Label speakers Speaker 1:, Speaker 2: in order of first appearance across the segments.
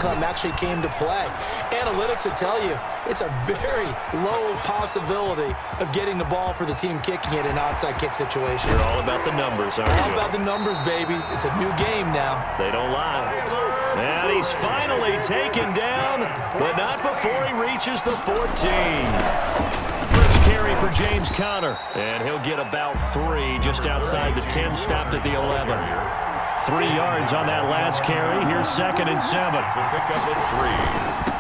Speaker 1: outcome actually came to play. Analytics will tell you it's a very low possibility of getting the ball for the team kicking it in an onside kick situation.
Speaker 2: You're all about the numbers, aren't you?
Speaker 1: All about the numbers, baby. It's a new game now.
Speaker 2: They don't lie. And he's finally taken down, but not before he reaches the 14. First carry for James Conner, and he'll get about 3 just outside the 10, stopped at the 11. 3 yards on that last carry. Here's 2nd and 7.
Speaker 3: Pick up at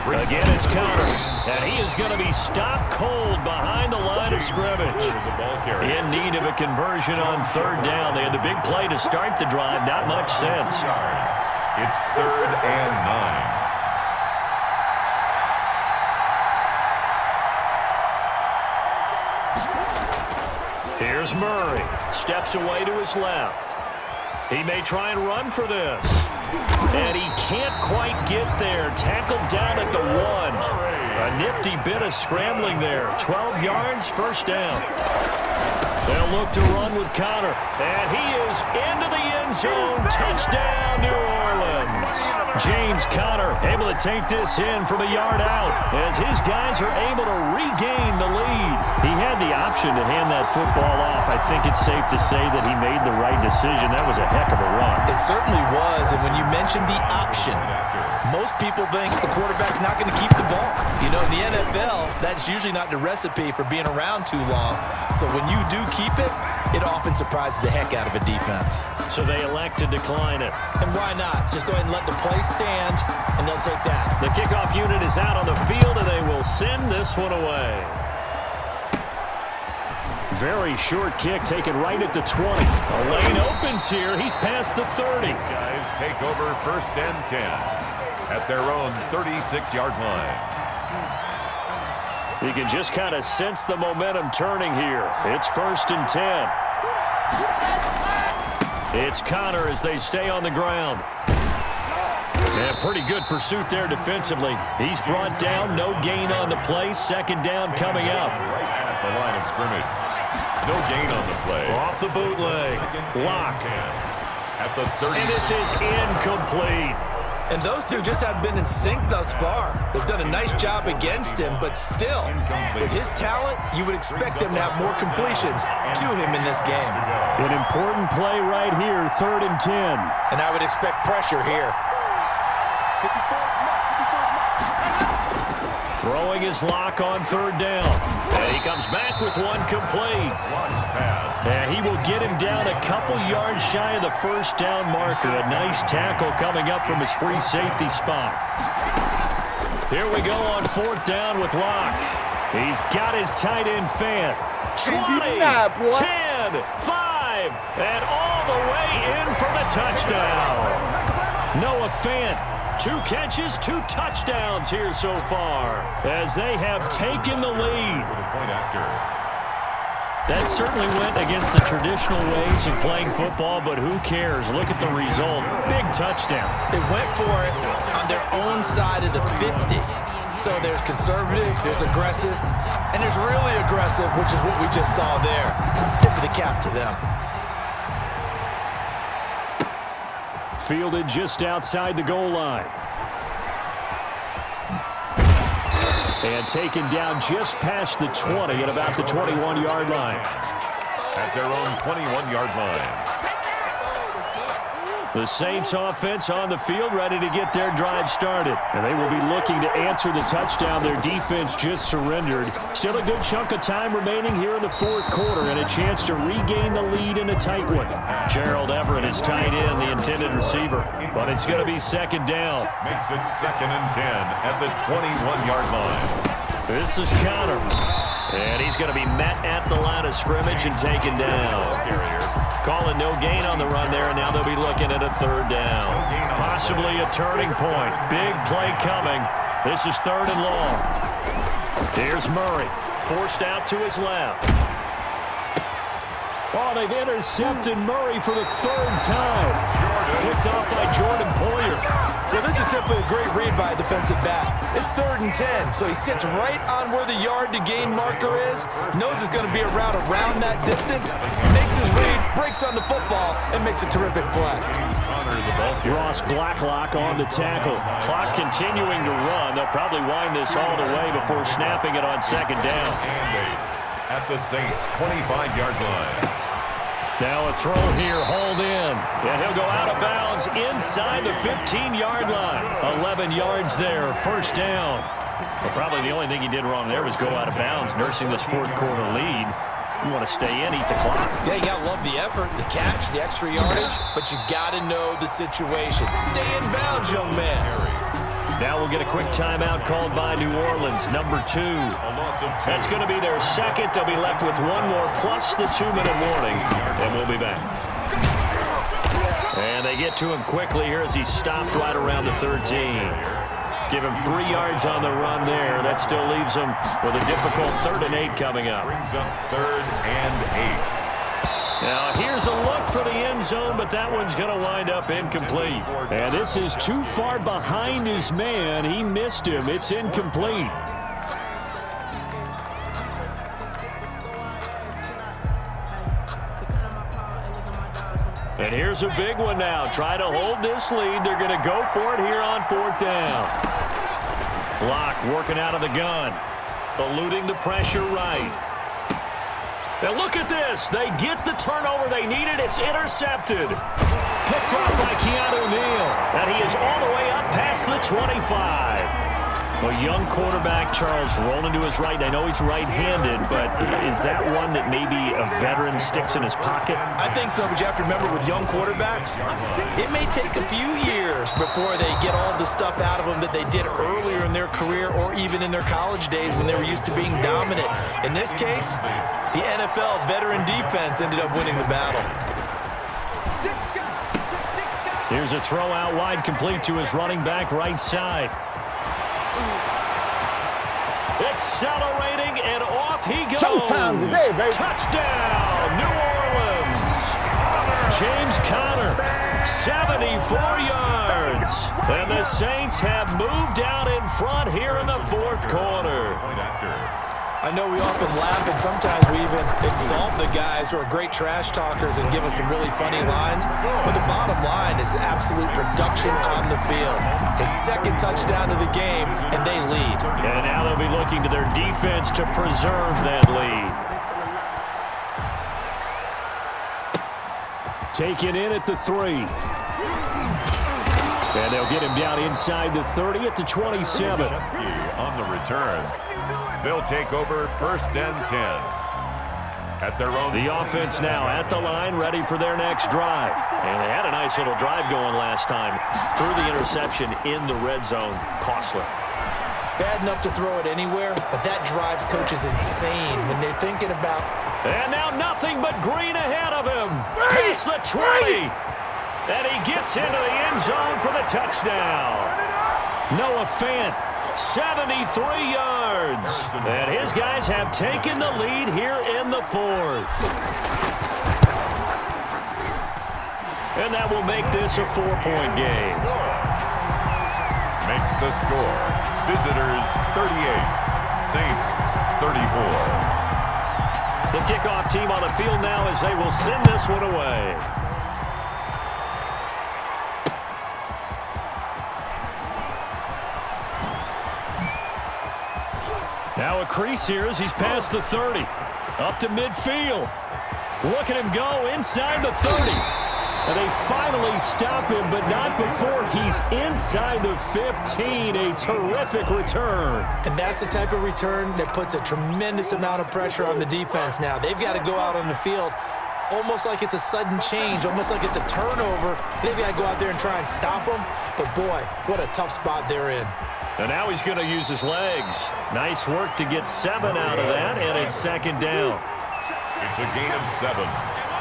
Speaker 3: 3.
Speaker 2: Again, it's Conner, and he is going to be stopped cold behind the line of scrimmage. In need of a conversion on 3rd down. They had the big play to start the drive. Not much sense.
Speaker 3: It's 3rd and 9.
Speaker 2: Here's Murray. Steps away to his left. He may try and run for this. And he can't quite get there. Tackled down at the 1. A nifty bit of scrambling there. 12 yards, 1st down. They'll look to run with Conner. And he is into the end zone. Touchdown, New Orleans. James Conner able to take this in from a yard out as his guys are able to regain the lead. He had the option to hand that football off. I think it's safe to say that he made the right decision. That was a heck of a run.
Speaker 1: It certainly was, and when you mentioned the option, most people think the quarterback's not going to keep the ball. You know, in the NFL, that's usually not the recipe for being around too long. So when you do keep it, it often surprises the heck out of a defense.
Speaker 2: So they elect to decline it.
Speaker 1: And why not? Just go ahead and let the play stand, and they'll take that.
Speaker 2: The kickoff unit is out on the field, and they will send this one away. Very short kick taken right at the 20. A lane opens here. He's past the 30.
Speaker 3: Guys take over 1st and 10 at their own 36-yard line.
Speaker 2: You can just kind of sense the momentum turning here. It's 1st and 10. It's Conner as they stay on the ground. And pretty good pursuit there defensively. He's brought down, no gain on the play. 2nd down coming up.
Speaker 3: Right at the line of scrimmage. No gain on the play.
Speaker 2: Off the bootleg. Lock.
Speaker 3: At the 30.
Speaker 2: And this is incomplete.
Speaker 1: And those two just haven't been in sync thus far. They've done a nice job against him, but still, with his talent, you would expect them to have more completions to him in this game.
Speaker 2: An important play right here, 3rd and 10.
Speaker 1: And I would expect pressure here.
Speaker 2: Throwing his lock on 3rd down. And he comes back with one complete. And he will get him down a couple yards shy of the 1st down marker. A nice tackle coming up from his free safety spot. Here we go on 4th down with Locke. He's got his tight end fan. 20, 10, 5, and all the way in for the touchdown. Noah Fant. 2 catches, 2 touchdowns here so far as they have taken the lead. That certainly went against the traditional ways of playing football, but who cares? Look at the result. Big touchdown.
Speaker 1: They went for it on their own side of the 50. So there's conservative, there's aggressive, and there's really aggressive, which is what we just saw there. Tip of the cap to them.
Speaker 2: Fielded just outside the goal line. And taken down just past the 20 at about the 21-yard line.
Speaker 3: At their own 21-yard line.
Speaker 2: The Saints offense on the field, ready to get their drive started. And they will be looking to answer the touchdown their defense just surrendered. Still a good chunk of time remaining here in the 4th quarter and a chance to regain the lead in a tight one. Gerald Everett is tight end, the intended receiver. But it's going to be 2nd down.
Speaker 3: Makes it 2nd and 10 at the 21-yard line.
Speaker 2: This is Conner. And he's going to be met at the line of scrimmage and taken down. Calling no gain on the run there, and now they'll be looking at a 3rd down. Possibly a turning point. Big play coming. This is 3rd and long. Here's Murray. Forced out to his left. Oh, they've intercepted Murray for the 3rd time. Picked off by Jordan Poyer.
Speaker 1: Well, this is simply a great read by a defensive back. It's 3rd and 10, so he sits right on where the yard-to-gain marker is, knows it's going to be a route around that distance, makes his read, breaks on the football, and makes a terrific play.
Speaker 3: Conner the ball carrier.
Speaker 2: Ross Blacklock on the tackle. Clock continuing to run. They'll probably wind this all the way before snapping it on second down.
Speaker 3: And 8 at the Saints' 25-yard line.
Speaker 2: Now a throw here, hauled in. And he'll go out of bounds inside the 15-yard line. 11 yards there, first down. Well, probably the only thing he did wrong there was go out of bounds, nursing this fourth quarter lead. You want to stay in, eat the clock.
Speaker 1: Yeah, you got to love the effort, the catch, the extra yardage, but you got to know the situation. Stay in bounds, young man.
Speaker 2: Now we'll get a quick timeout called by New Orleans, number 2. That's going to be their second. They'll be left with one more plus the 2-minute warning, and we'll be back. And they get to him quickly here as he stopped right around the 13. Give him 3 yards on the run there. That still leaves him with a difficult 3rd and 8 coming up.
Speaker 3: Brings up 3rd and 8.
Speaker 2: Now, here's a look for the end zone, but that one's going to wind up incomplete. And this is too far behind his man. He missed him. It's incomplete. And here's a big one now. Try to hold this lead. They're going to go for it here on 4th down. Locke working out of the gun. Eluding the pressure right. Now look at this. They get the turnover they needed. It's intercepted. Picked off by Keanu Neal. And he is all the way up past the 25. A young quarterback, Charles, rolling to his right. I know he's right-handed, but is that one that maybe a veteran sticks in his pocket?
Speaker 1: I think so, but you have to remember with young quarterbacks, it may take a few years before they get all the stuff out of them that they did earlier in their career or even in their college days when they were used to being dominant. In this case, the NFL veteran defense ended up winning the battle.
Speaker 2: Here's a throw out wide, complete to his running back right side. Accelerating, and off he goes.
Speaker 4: Showtime today, baby.
Speaker 2: Touchdown, New Orleans. James Conner, 74 yards. And the Saints have moved out in front here in the fourth quarter.
Speaker 1: I know we often laugh, and sometimes we even exalt the guys who are great trash talkers and give us some really funny lines. But the bottom line is absolute production on the field. His second touchdown of the game, and they lead.
Speaker 2: And now they'll be looking to their defense to preserve that lead. Taken in at the 3. And they'll get him down inside the 30 at the 27.
Speaker 3: On the return. They'll take over 1st and 10. At their own.
Speaker 2: The offense now at the line, ready for their next drive. And they had a nice little drive going last time. Threw the interception in the red zone. Costly.
Speaker 1: Bad enough to throw it anywhere, but that drives coaches insane when they're thinking about.
Speaker 2: And now nothing but green ahead of him. Past the 20. And he gets into the end zone for the touchdown. Noah Fant, 73 yards. And his guys have taken the lead here in the 4th. And that will make this a 4-point game.
Speaker 3: Makes the score. Visitors 38. Saints 34.
Speaker 2: The kickoff team on the field now as they will send this one away. Now a crease here as he's past the 30. Up to midfield. Look at him go inside the 30. And they finally stop him, but not before he's inside the 15. A terrific return.
Speaker 1: And that's the type of return that puts a tremendous amount of pressure on the defense now. They've got to go out on the field almost like it's a sudden change, almost like it's a turnover. Maybe I go out there and try and stop them. But, boy, what a tough spot they're in.
Speaker 2: And now he's going to use his legs. Nice work to get 7 out of that, and it's second down.
Speaker 3: It's a gain of 7.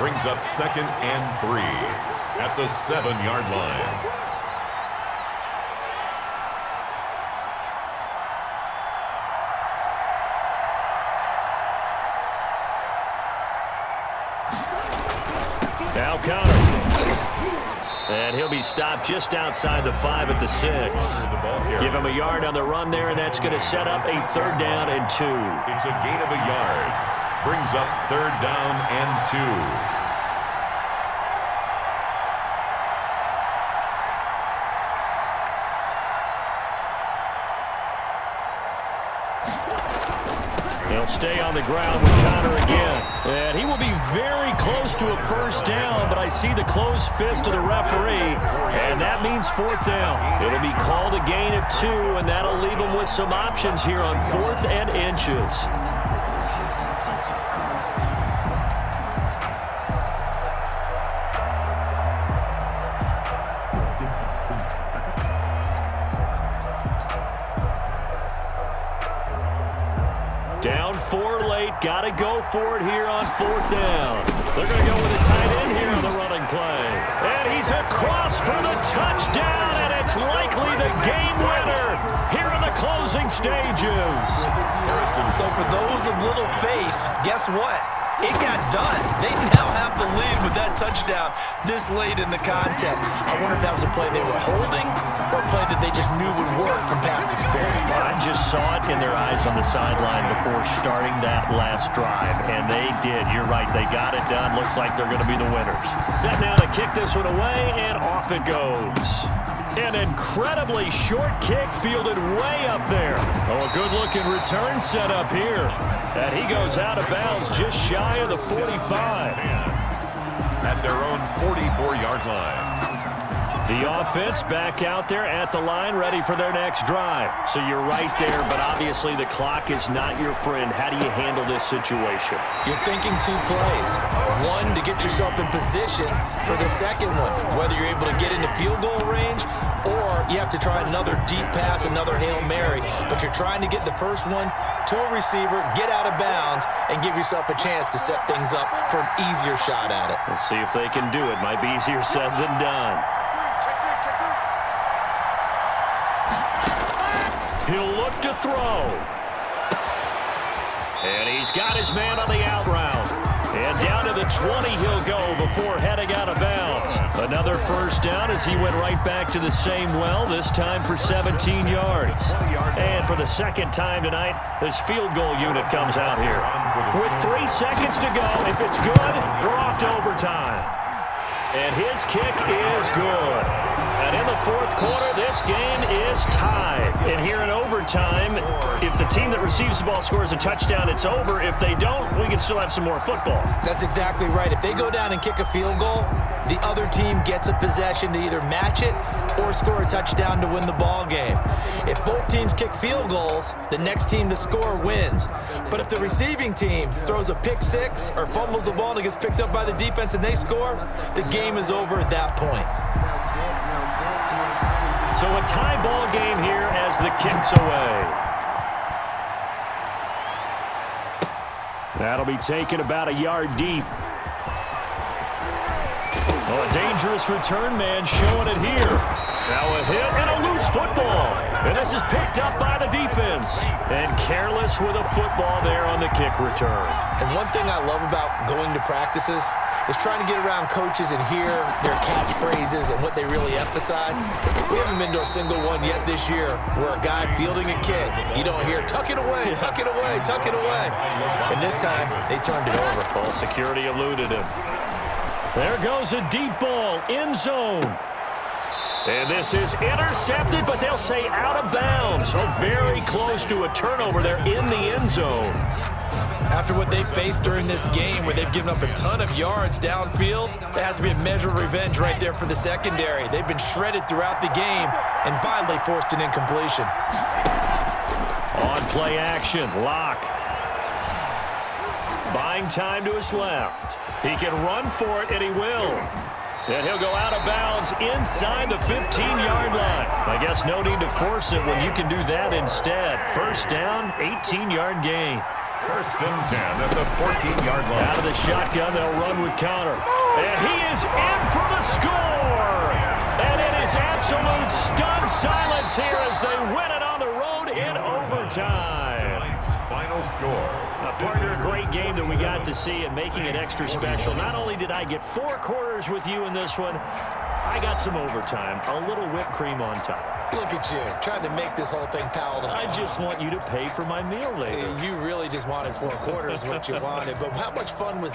Speaker 3: Brings up 2nd and 3 at the 7-yard line.
Speaker 2: Now Conner. And he'll be stopped just outside the 5 at the 6. Give him a yard on the run there, and that's going to set up a 3rd down and 2.
Speaker 3: It's a gain of a yard. Brings up 3rd down and 2.
Speaker 2: They'll stay on the ground with Conner again. And he will be very close to a first down, but I see the closed fist of the referee, and that means fourth down. It'll be called a gain of 2, and that'll leave them with some options here on 4th and inches. Down 4 late, got to go for it here on 4th down. They're going to go with a tight end here on the running play. And he's across for the touchdown, and it's likely the game winner here in the closing stages.
Speaker 1: So for those of little faith, guess what? It got done. They now have the lead with that touchdown this late in the contest. I wonder if that was a play they were holding or a play that they just knew would work from past experience.
Speaker 2: I just saw it in their eyes on the sideline before starting that last drive, and they did. You're right. They got it done. Looks like they're going to be the winners. Set now to kick this one away, and off it goes. An incredibly short kick fielded way up there. Oh, a good-looking return set up here. And he goes out of bounds just shy of the 45.
Speaker 3: At their own 44-yard line.
Speaker 2: The offense back out there at the line, ready for their next drive. So you're right there, but obviously the clock is not your friend. How do you handle this situation?
Speaker 1: You're thinking 2 plays. One, to get yourself in position for the second one, whether you're able to get into field goal range or you have to try another deep pass, another Hail Mary. But you're trying to get the first one to a receiver, get out of bounds, and give yourself a chance to set things up for an easier shot at it.
Speaker 2: Let's see if they can do it. Might be easier said than done. He'll look to throw. And he's got his man on the out route. And down to the 20 he'll go before heading out of bounds. Another first down as he went right back to the same well, this time for 17 yards. And for the second time tonight, this field goal unit comes out here. With 3 seconds to go, if it's good, we're off to overtime. And his kick is good. And in the 4th quarter, this game is tied. And here in overtime, if the team that receives the ball scores a touchdown, it's over. If they don't, we can still have some more football.
Speaker 1: That's exactly right. If they go down and kick a field goal, the other team gets a possession to either match it or score a touchdown to win the ball game. If both teams kick field goals, the next team to score wins. But if the receiving team throws a pick 6 or fumbles the ball and it gets picked up by the defense and they score, the game is over at that point.
Speaker 2: So a tie ball game here as the kick's away. That'll be taken about a yard deep. Oh, a dangerous return man showing it here. Now a hit and a loose football. And this is picked up by the defense. And careless with a football there on the kick return.
Speaker 1: And one thing I love about going to practices is trying to get around coaches and hear their catchphrases and what they really emphasize. We haven't been to a single one yet this year where a guy fielding a kick, you don't hear, tuck it away, tuck it away, tuck it away. And this time, they turned it over.
Speaker 2: Ball security eluded him. There goes a deep ball, end zone. And this is intercepted, but they'll say out of bounds. So very close to a turnover there in the end zone.
Speaker 1: After what they've faced during this game where they've given up a ton of yards downfield, there has to be a measure of revenge right there for the secondary. They've been shredded throughout the game and finally forced an incompletion.
Speaker 2: On play action, Locke. Buying time to his left. He can run for it, and he will. And he'll go out of bounds inside the 15-yard line. I guess no need to force it when you can do that instead. First down, 18-yard gain.
Speaker 3: First and 10 at the 14-yard line.
Speaker 2: Out of the shotgun, they'll run with Conner. And he is in for the score. And it is absolute stunned silence here as they win it on the road in overtime.
Speaker 3: Tonight's final score.
Speaker 2: Partner, a great game that we got to see and making it extra special. Not only did I get 4 quarters with you in this one, I got some overtime, a little whipped cream on top.
Speaker 1: Look at you, trying to make this whole thing palatable.
Speaker 2: I just want you to pay for my meal later.
Speaker 1: You really just wanted 4 quarters what you wanted, but how much fun was